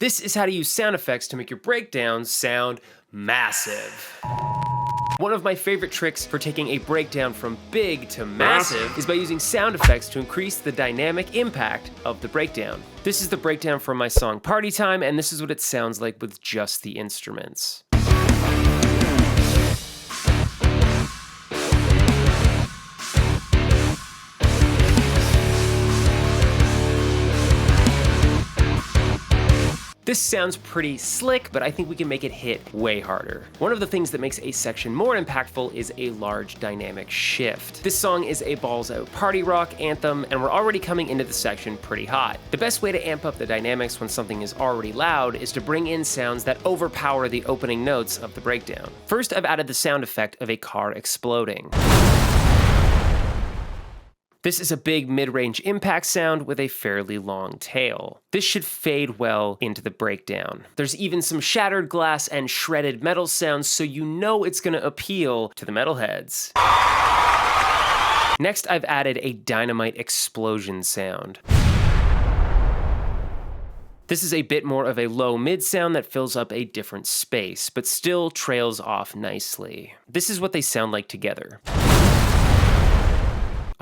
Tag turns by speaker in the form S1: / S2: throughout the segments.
S1: This is how to use sound effects to make your breakdowns sound massive. One of my favorite tricks for taking a breakdown from big to massive is by using sound effects to increase the dynamic impact of the breakdown. This is the breakdown from my song Party Time, and this is what it sounds like with just the instruments. This sounds pretty slick, but I think we can make it hit way harder. One of the things that makes a section more impactful is a large dynamic shift. This song is a balls out party rock anthem, and we're already coming into the section pretty hot. The best way to amp up the dynamics when something is already loud is to bring in sounds that overpower the opening notes of the breakdown. First, I've added the sound effect of a car exploding. This is a big mid-range impact sound with a fairly long tail. This should fade well into the breakdown. There's even some shattered glass and shredded metal sounds, so you know it's gonna appeal to the metalheads. Next, I've added a dynamite explosion sound. This is a bit more of a low mid sound that fills up a different space, but still trails off nicely. This is what they sound like together.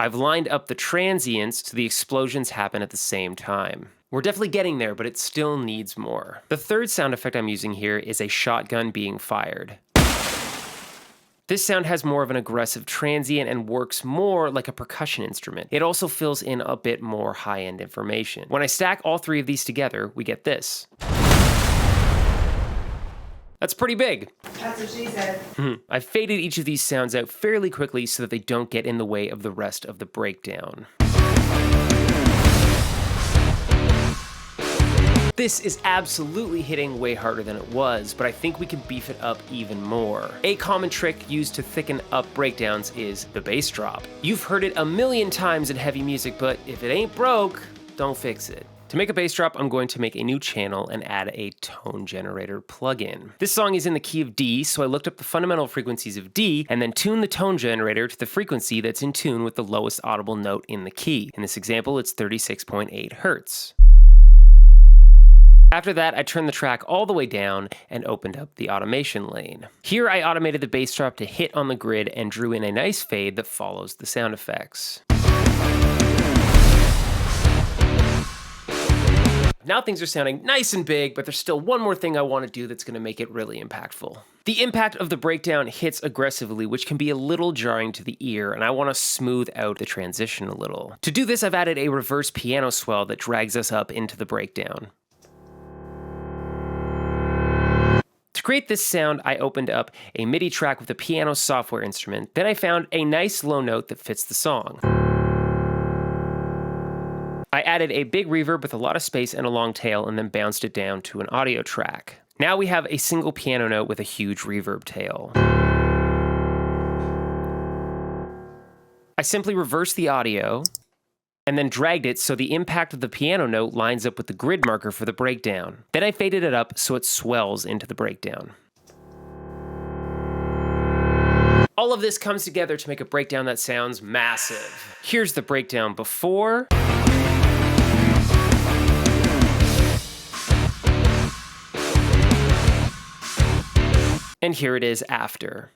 S1: I've lined up the transients so the explosions happen at the same time. We're definitely getting there, but it still needs more. The third sound effect I'm using here is a shotgun being fired. This sound has more of an aggressive transient and works more like a percussion instrument. It also fills in a bit more high-end information. When I stack all three of these together, we get this. That's pretty big.
S2: That's what she said.
S1: I've faded each of these sounds out fairly quickly so that they don't get in the way of the rest of the breakdown. This is absolutely hitting way harder than it was, but I think we can beef it up even more. A common trick used to thicken up breakdowns is the bass drop. You've heard it a million times in heavy music, but if it ain't broke, don't fix it. To make a bass drop, I'm going to make a new channel and add a tone generator plugin. This song is in the key of D, so I looked up the fundamental frequencies of D and then tuned the tone generator to the frequency that's in tune with the lowest audible note in the key. In this example, it's 36.8 Hertz. After that, I turned the track all the way down and opened up the automation lane. Here, I automated the bass drop to hit on the grid and drew in a nice fade that follows the sound effects. Now things are sounding nice and big, but there's still one more thing I want to do that's going to make it really impactful. The impact of the breakdown hits aggressively, which can be a little jarring to the ear, and I want to smooth out the transition a little. To do this, I've added a reverse piano swell that drags us up into the breakdown. To create this sound, I opened up a MIDI track with a piano software instrument. Then I found a nice low note that fits the song. I added a big reverb with a lot of space and a long tail and then bounced it down to an audio track. Now we have a single piano note with a huge reverb tail. I simply reversed the audio and then dragged it so the impact of the piano note lines up with the grid marker for the breakdown. Then I faded it up so it swells into the breakdown. All of this comes together to make a breakdown that sounds massive. Here's the breakdown before. And here it is after.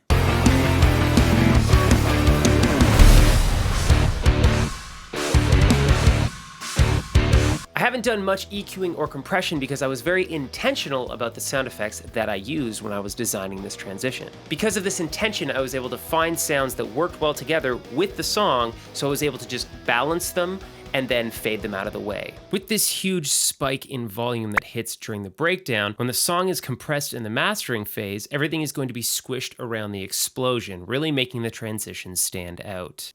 S1: I haven't done much EQing or compression because I was very intentional about the sound effects that I used when I was designing this transition. Because of this intention, I was able to find sounds that worked well together with the song, so I was able to just balance them and then fade them out of the way. With this huge spike in volume that hits during the breakdown, when the song is compressed in the mastering phase, everything is going to be squished around the explosion, really making the transition stand out.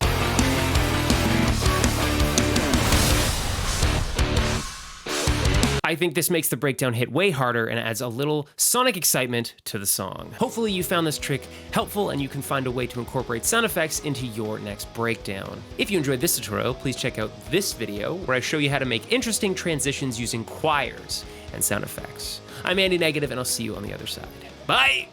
S1: I think this makes the breakdown hit way harder and adds a little sonic excitement to the song. Hopefully you found this trick helpful and you can find a way to incorporate sound effects into your next breakdown. If you enjoyed this tutorial, please check out this video where I show you how to make interesting transitions using choirs and sound effects. I'm Andy Negative and I'll see you on the other side. Bye!